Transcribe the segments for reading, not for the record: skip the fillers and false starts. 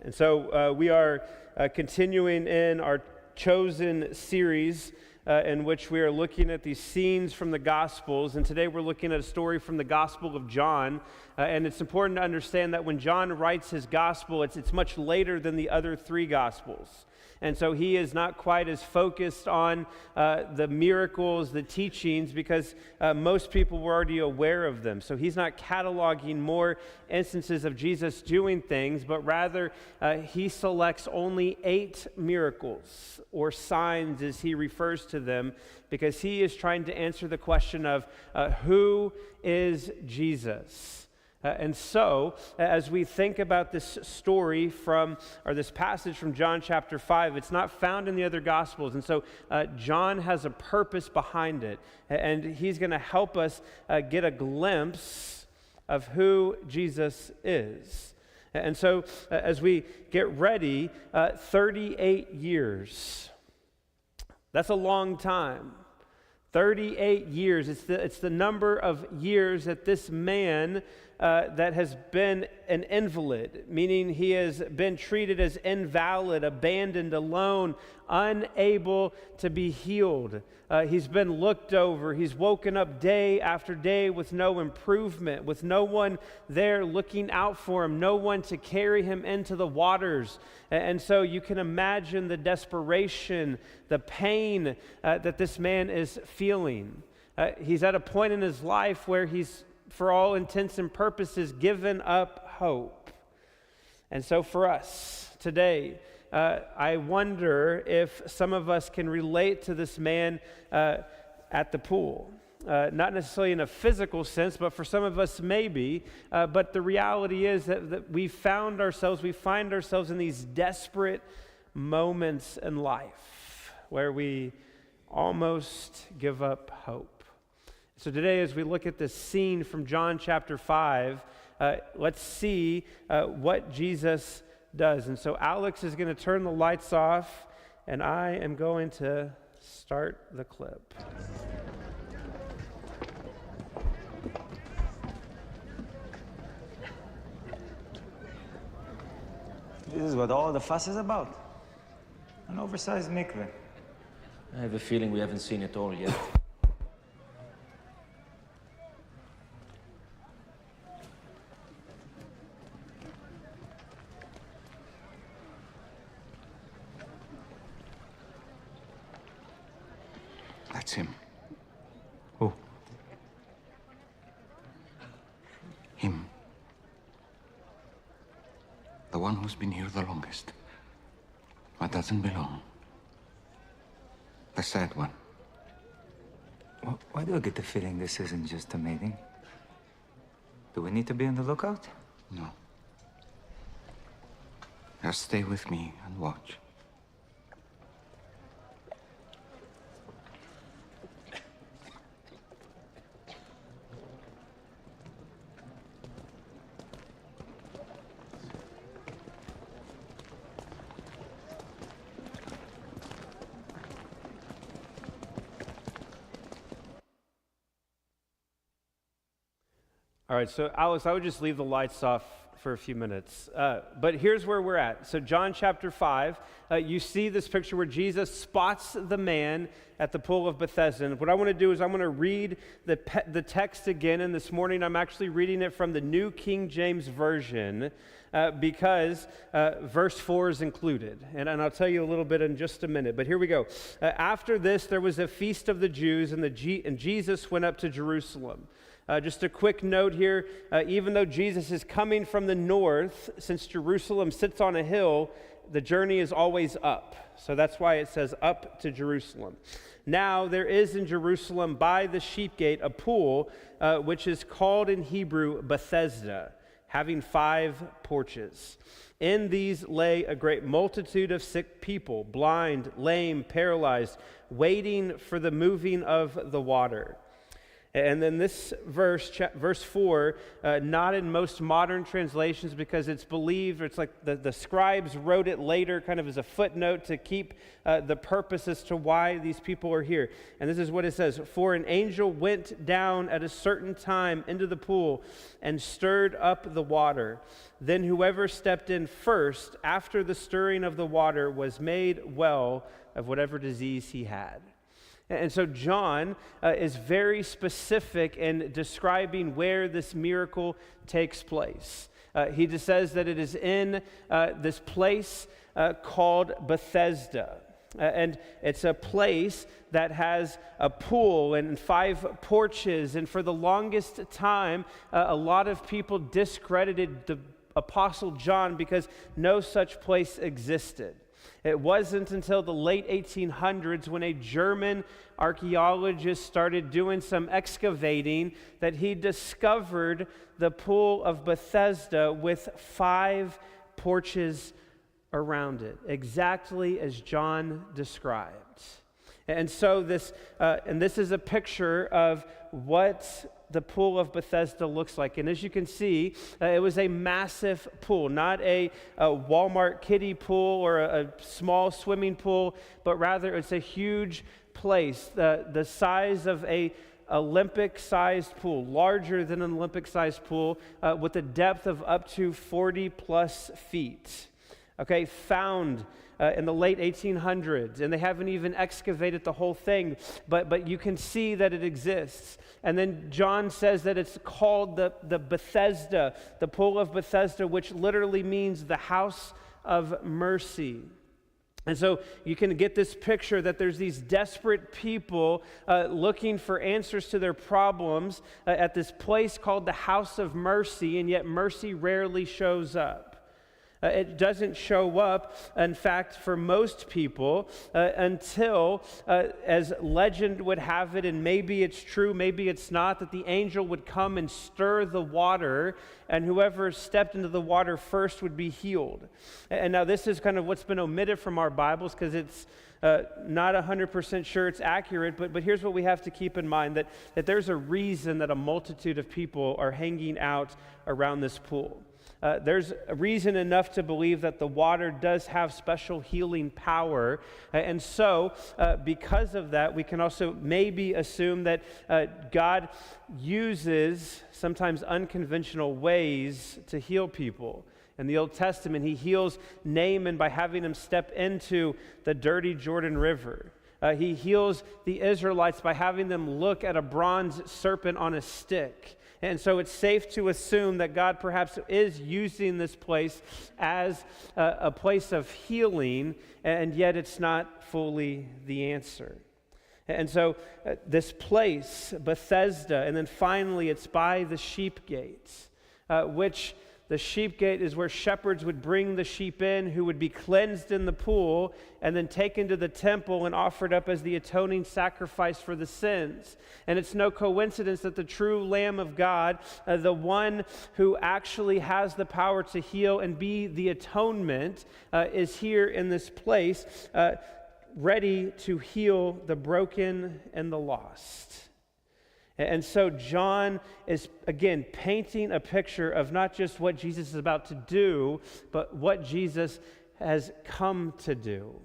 And so we are continuing in our Chosen series in which we are looking at these scenes from the Gospels. And today we're looking at a story from the Gospel of John. And it's important to understand that when John writes his Gospel, it's much later than the other three Gospels. And so he is not quite as focused on the miracles, the teachings, because most people were already aware of them. So he's not cataloging more instances of Jesus doing things, but rather he selects only 8 miracles, or signs as he refers to them, because he is trying to answer the question of who is Jesus? And so, as we think about this story this passage from John chapter 5, it's not found in the other Gospels. And so, John has a purpose behind it. And he's going to help us get a glimpse of who Jesus is. And so, as we get ready, 38 years. That's a long time. 38 years. It's the number of years that this man that has been an invalid, meaning he has been treated as invalid, abandoned, alone, unable to be healed. He's been looked over. He's woken up day after day with no improvement, with no one there looking out for him, no one to carry him into the waters. And so you can imagine the desperation, the pain that this man is feeling. He's at a point in his life where he's, for all intents and purposes, given up hope. And so for us today, I wonder if some of us can relate to this man at the pool. Not necessarily in a physical sense, but for some of us maybe. But the reality is that we find ourselves in these desperate moments in life where we almost give up hope. So today, as we look at this scene from John chapter 5, let's see what Jesus does. And so Alex is going to turn the lights off, and I am going to start the clip. This is what all the fuss is about. An oversized mikveh. I have a feeling we haven't seen it all yet. That's him. Who? Him. The one who's been here the longest. But doesn't belong. The sad one. Why do I get the feeling this isn't just a meeting? Do we need to be on the lookout? No. Just stay with me and watch. All right, so Alex, I would just leave the lights off for a few minutes. But here's where we're at. So John chapter 5, you see this picture where Jesus spots the man at the pool of Bethesda. And what I want to do is I'm going to read the text again. And this morning I'm actually reading it from the New King James Version because verse 4 is included. And I'll tell you a little bit in just a minute. But here we go. After this, there was a feast of the Jews, and Jesus went up to Jerusalem. Just a quick note here, even though Jesus is coming from the north, since Jerusalem sits on a hill, the journey is always up. So that's why it says up to Jerusalem. Now there is in Jerusalem by the sheep gate a pool, which is called in Hebrew Bethesda, having 5 porches. In these lay a great multitude of sick people, blind, lame, paralyzed, waiting for the moving of the water. And then this verse, verse 4, not in most modern translations because it's believed, or it's like the scribes wrote it later kind of as a footnote to keep the purpose as to why these people are here. And this is what it says: "For an angel went down at a certain time into the pool and stirred up the water. Then whoever stepped in first after the stirring of the water was made well of whatever disease he had." And so John is very specific in describing where this miracle takes place. He just says that it is in this place called Bethesda. And it's a place that has a pool and 5 porches. And for the longest time, a lot of people discredited the Apostle John because no such place existed. It wasn't until the late 1800s when a German archaeologist started doing some excavating that he discovered the pool of Bethesda with 5 porches around it, exactly as John described. And so this is a picture of what the pool of Bethesda looks like. And as you can see, it was a massive pool, not a Walmart kiddie pool or a small swimming pool, but rather it's a huge place, the size of a Olympic-sized pool, larger than an Olympic-sized pool, with a depth of up to 40 plus feet. Okay, found in the late 1800s, and they haven't even excavated the whole thing, but you can see that it exists. And then John says that it's called the Bethesda, the pool of Bethesda, which literally means the house of mercy. And so you can get this picture that there's these desperate people looking for answers to their problems at this place called the house of mercy, and yet mercy rarely shows up. It doesn't show up, in fact, for most people until, as legend would have it, and maybe it's true, maybe it's not, that the angel would come and stir the water, and whoever stepped into the water first would be healed. And now this is kind of what's been omitted from our Bibles because it's not 100% sure it's accurate, but here's what we have to keep in mind, that there's a reason that a multitude of people are hanging out around this pool. There's a reason enough to believe that the water does have special healing power. And so, because of that, we can also maybe assume that God uses sometimes unconventional ways to heal people. In the Old Testament, he heals Naaman by having him step into the dirty Jordan River. He heals the Israelites by having them look at a bronze serpent on a stick. And so it's safe to assume that God perhaps is using this place as a place of healing, and yet it's not fully the answer. And so this place, Bethesda, and then finally it's by the sheep gates, which the sheep gate is where shepherds would bring the sheep in who would be cleansed in the pool and then taken to the temple and offered up as the atoning sacrifice for the sins. And it's no coincidence that the true Lamb of God, the one who actually has the power to heal and be the atonement, is here in this place, ready to heal the broken and the lost. And so John is, again, painting a picture of not just what Jesus is about to do, but what Jesus has come to do.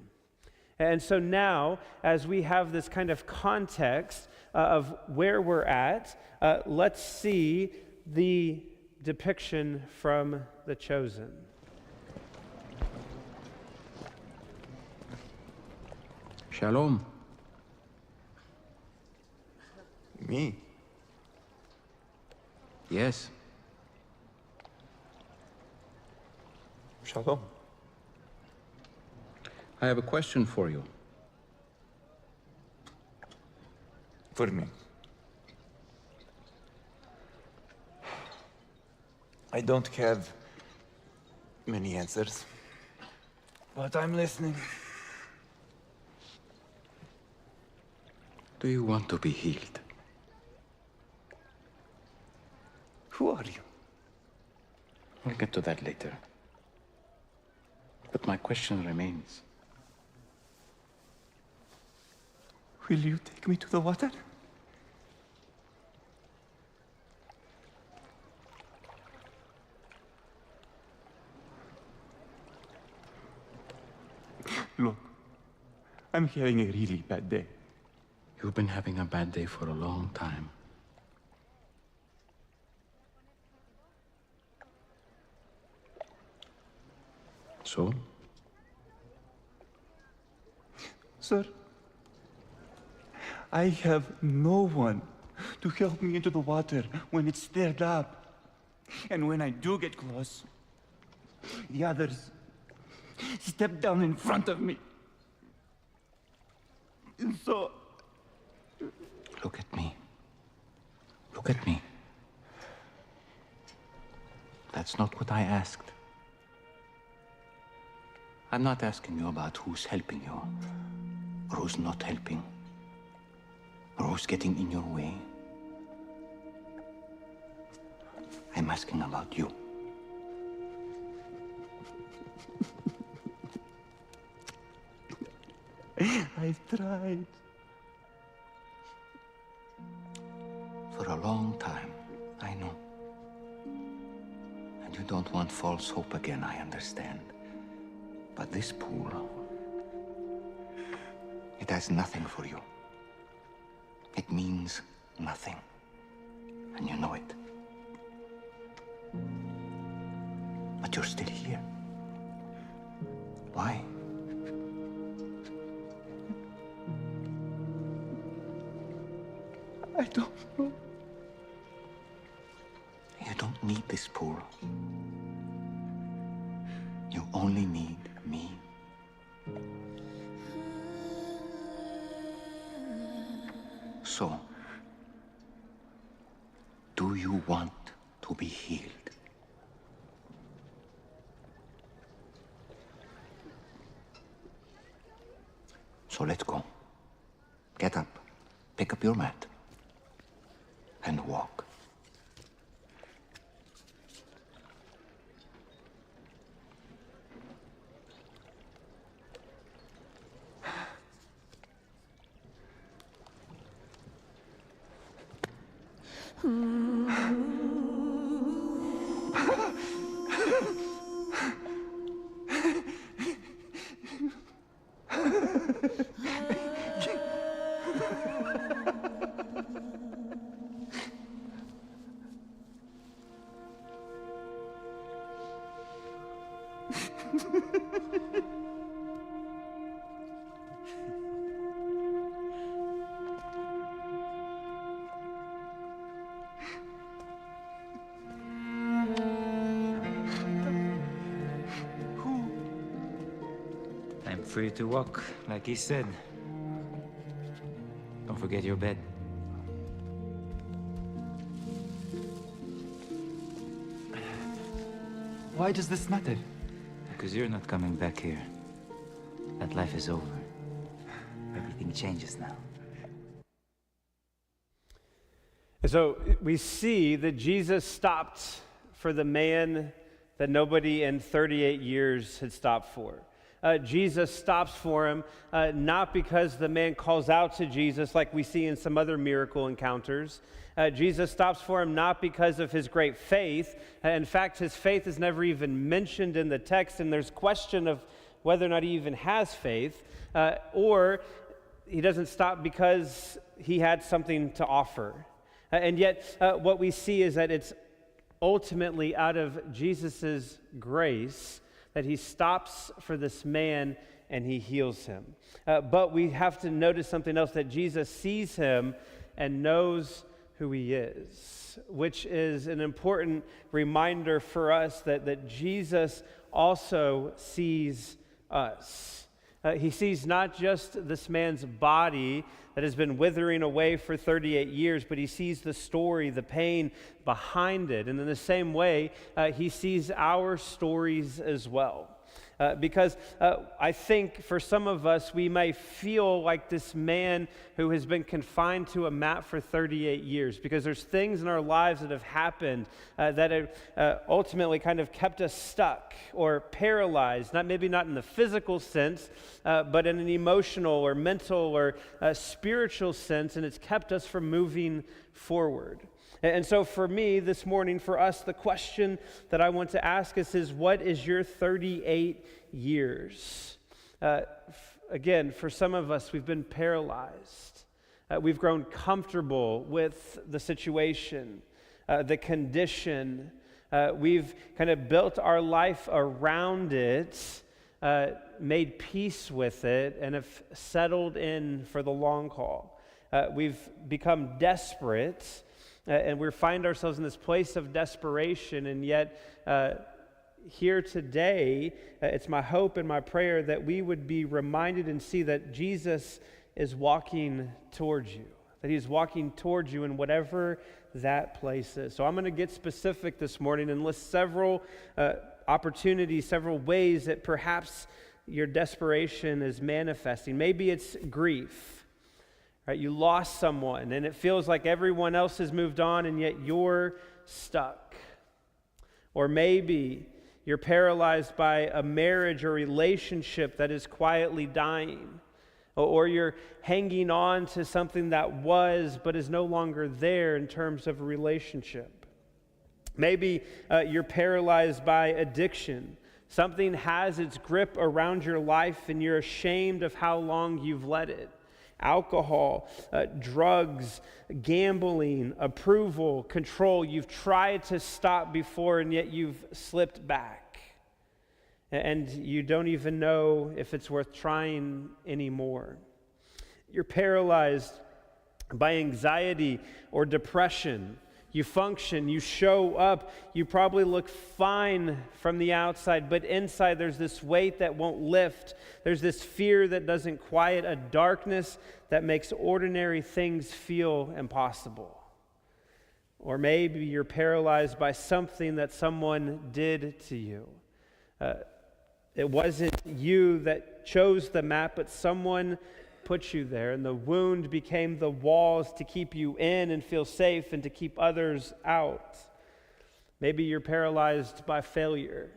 And so now, as we have this kind of context of where we're at, let's see the depiction from The Chosen. Shalom. Me? Yes. Shalom. I have a question for you. For me. I don't have many answers, but I'm listening. Do you want to be healed? Who are you? We'll get to that later. But my question remains. Will you take me to the water? Look, I'm having a really bad day. You've been having a bad day for a long time. So? Sir, I have no one to help me into the water when it's stirred up. And when I do get close, the others step down in front of me. And so, Look at me. Look at me. That's not what I asked. I'm not asking you about who's helping you, or who's not helping, or who's getting in your way. I'm asking about you. I've tried. For a long time, I know. And you don't want false hope again, I understand. But this pool, it has nothing for you. It means nothing. And you know it. But you're still here. Why? I don't know. You don't need this pool. You only need me. So, do you want to be healed? So let's go. Get up, pick up your mat, and walk. I'm free to walk, like he said. Don't forget your bed. Why does this matter? Because you're not coming back here. That life is over. Everything changes now. And so we see that Jesus stopped for the man that nobody in 38 years had stopped for. Jesus stops for him, not because the man calls out to Jesus like we see in some other miracle encounters. Jesus stops for him not because of his great faith. In fact, his faith is never even mentioned in the text, and there's question of whether or not he even has faith. Or he doesn't stop because he had something to offer. And yet, what we see is that it's ultimately out of Jesus' grace that he stops for this man and he heals him. But we have to notice something else, that Jesus sees him and knows who he is, which is an important reminder for us that Jesus also sees us. He sees not just this man's body that has been withering away for 38 years, but he sees the story, the pain behind it. And in the same way, he sees our stories as well. Because I think for some of us, we may feel like this man who has been confined to a mat for 38 years, because there's things in our lives that have happened that have ultimately kind of kept us stuck or paralyzed, maybe not in the physical sense, but in an emotional or mental or spiritual sense, and it's kept us from moving forward. And so for me this morning, for us, the question that I want to ask us is, what is your 38 years? Again, for some of us, we've been paralyzed. We've grown comfortable with the situation, the condition. We've kind of built our life around it, made peace with it, and have settled in for the long haul. We've become desperate, and we find ourselves in this place of desperation, and yet here today, it's my hope and my prayer that we would be reminded and see that Jesus is walking towards you, that he's walking towards you in whatever that place is. So I'm going to get specific this morning and list several opportunities, several ways that perhaps your desperation is manifesting. Maybe it's grief, right? You lost someone and it feels like everyone else has moved on and yet you're stuck. Or maybe you're paralyzed by a marriage or relationship that is quietly dying. Or you're hanging on to something that was but is no longer there in terms of a relationship. Maybe you're paralyzed by addiction. Something has its grip around your life and you're ashamed of how long you've let it. Alcohol, drugs, gambling, approval, control. You've tried to stop before and yet you've slipped back. And you don't even know if it's worth trying anymore. You're paralyzed by anxiety or depression. You function, you show up, you probably look fine from the outside, but inside there's this weight that won't lift. There's this fear that doesn't quiet, a darkness that makes ordinary things feel impossible. Or maybe you're paralyzed by something that someone did to you. It wasn't you that chose the map, but someone put you there, and the wound became the walls to keep you in and feel safe and to keep others out. Maybe you're paralyzed by failure,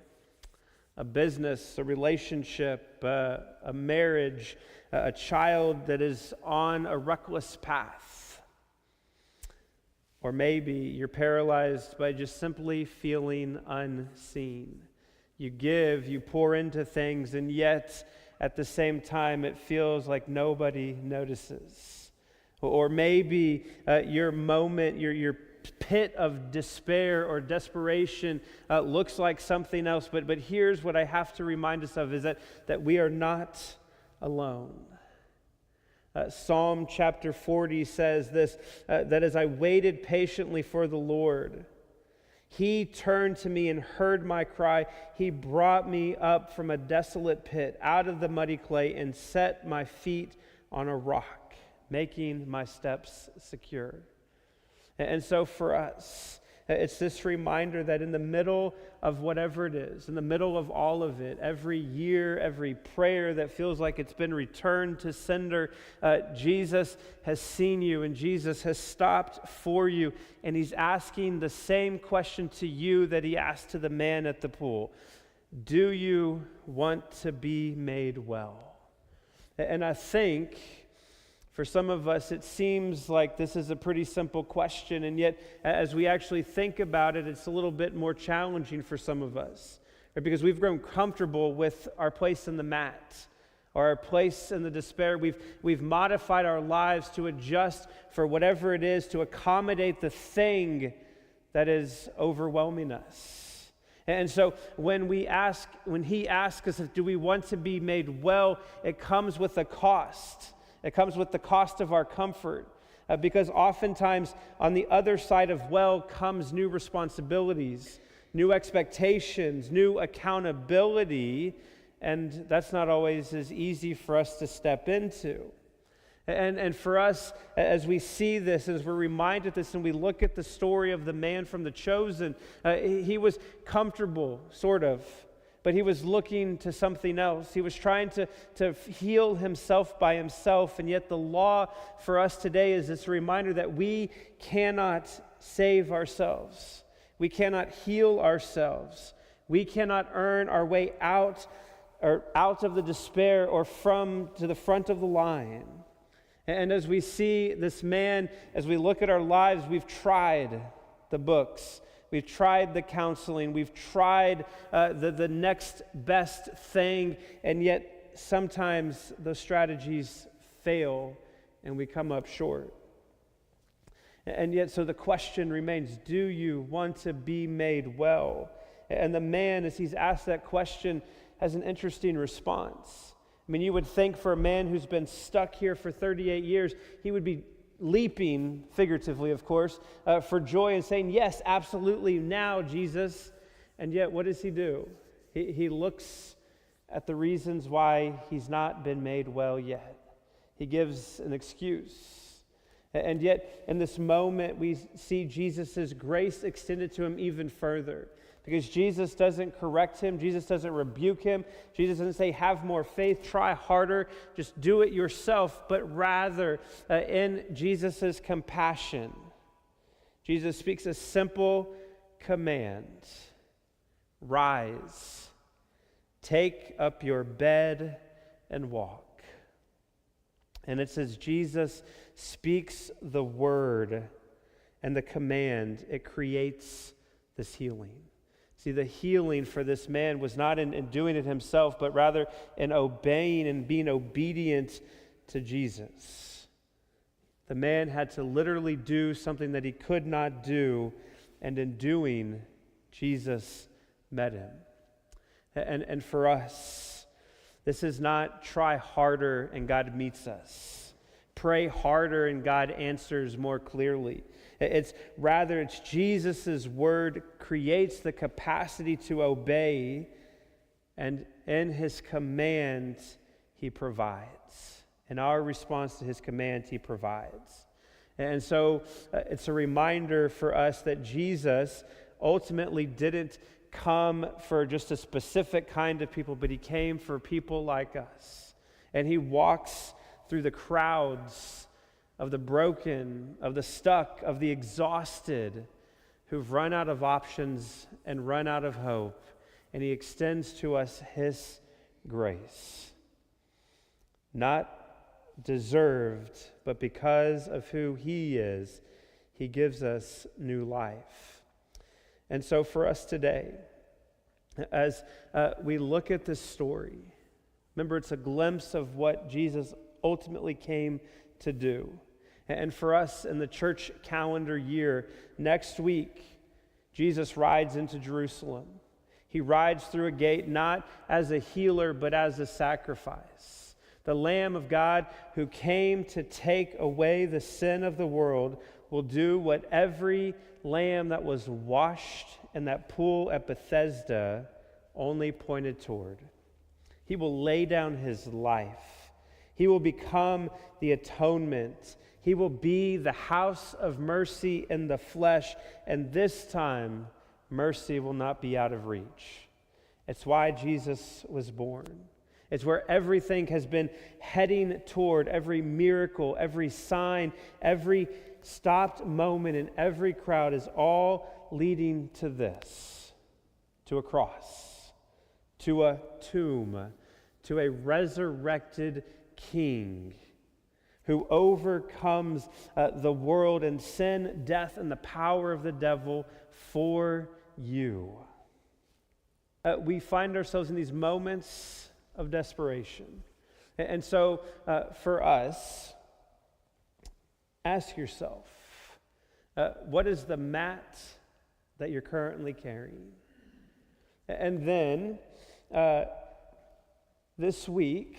a business, a relationship, a marriage, a child that is on a reckless path. Or maybe you're paralyzed by just simply feeling unseen. You give, you pour into things, and yet at the same time it feels like nobody notices. Or maybe your moment, your pit of despair or desperation looks like something else, but here's what I have to remind us of is that we are not alone. Psalm chapter 40 says this, that as I waited patiently for the Lord, He turned to me and heard my cry. He brought me up from a desolate pit, out of the muddy clay, and set my feet on a rock, making my steps secure. And so for us, it's this reminder that in the middle of whatever it is, in the middle of all of it, every year, every prayer that feels like it's been returned to sender, Jesus has seen you and Jesus has stopped for you, and he's asking the same question to you that he asked to the man at the pool. Do you want to be made well? And I think for some of us, it seems like this is a pretty simple question, and yet as we actually think about it, it's a little bit more challenging for some of us, right? Because we've grown comfortable with our place in the mat or our place in the despair. We've modified our lives to adjust for whatever it is to accommodate the thing that is overwhelming us. And so when he asks us, do we want to be made well, it comes with a cost. It comes with the cost of our comfort, because oftentimes on the other side of well comes new responsibilities, new expectations, new accountability, and that's not always as easy for us to step into. And for us, as we see this, as we're reminded of this, and we look at the story of the man from The Chosen, he was comfortable, sort of, but he was looking to something else. He was trying to heal himself by himself, and yet the law for us today is this reminder that we cannot save ourselves. We cannot heal ourselves. We cannot earn our way out of the despair or to the front of the line. And as we see this man, as we look at our lives, we've tried the books. We've tried the counseling. We've tried the next best thing, and yet sometimes those strategies fail and we come up short. And yet, so the question remains, do you want to be made well? And the man, as he's asked that question, has an interesting response. I mean, you would think for a man who's been stuck here for 38 years, he would be leaping, figuratively, of course, for joy and saying, yes, absolutely, now, Jesus. And yet, what does he do? He looks at the reasons why he's not been made well yet. He gives an excuse. And yet, in this moment, we see Jesus' grace extended to him even further. Because Jesus doesn't correct him. Jesus doesn't rebuke him. Jesus doesn't say, have more faith, try harder, just do it yourself. But rather, in Jesus' compassion, Jesus speaks a simple command. Rise, take up your bed and walk. And it says Jesus speaks the word and the command. It creates this healing. See, the healing for this man was not in doing it himself, but rather in obeying and being obedient to Jesus. The man had to literally do something that he could not do, and in doing, Jesus met him. And for us, this is not try harder and God meets us. Pray harder and God answers more clearly. It's Jesus' word creates the capacity to obey, and in his command, he provides. In our response to his command, he provides. And so it's a reminder for us that Jesus ultimately didn't come for just a specific kind of people, but he came for people like us. And he walks through the crowds of the broken, of the stuck, of the exhausted, who've run out of options and run out of hope. And he extends to us his grace. Not deserved, but because of who he is, he gives us new life. And so for us today, as we look at this story, remember it's a glimpse of what Jesus ultimately came to do. And for us in the church calendar year, next week, Jesus rides into Jerusalem. He rides through a gate not as a healer, but as a sacrifice. The Lamb of God who came to take away the sin of the world will do what every lamb that was washed in that pool at Bethesda only pointed toward. He will lay down his life. He will become the atonement. He will be the house of mercy in the flesh, and this time, mercy will not be out of reach. It's why Jesus was born. It's where everything has been heading toward, every miracle, every sign, every stopped moment in every crowd is all leading to this, to a cross, to a tomb, to a resurrected king who overcomes the world and sin, death, and the power of the devil for you. We find ourselves in these moments of desperation. And so for us, ask yourself, what is the mat that you're currently carrying? And then this week,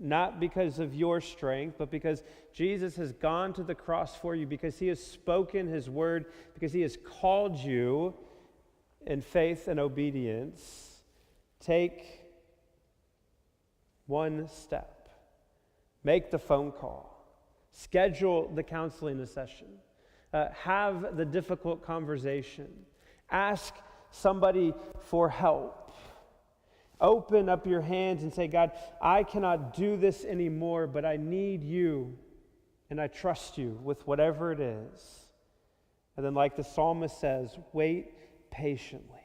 not because of your strength, but because Jesus has gone to the cross for you, because he has spoken his word, because he has called you in faith and obedience, take one step. Make the phone call. Schedule the counseling session. Have the difficult conversation. Ask somebody for help. Open up your hands and say, God, I cannot do this anymore, but I need you, and I trust you with whatever it is. And then, like the psalmist says, wait patiently.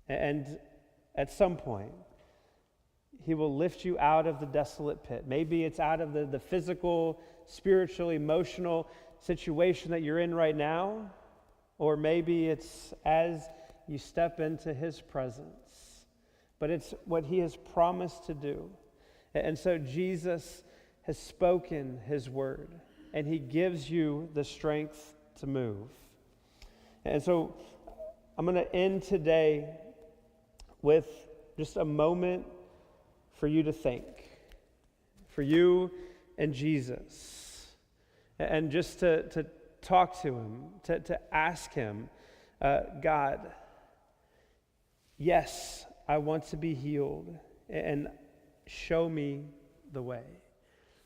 And at some point, he will lift you out of the desolate pit. Maybe it's out of the physical, spiritual, emotional situation that you're in right now, or maybe it's as you step into his presence. but it's what he has promised to do. And so Jesus has spoken his word, and he gives you the strength to move. And so I'm going to end today with just a moment for you to think, for you and Jesus, and just to talk to him, to ask him, God, yes, I want to be healed, and show me the way.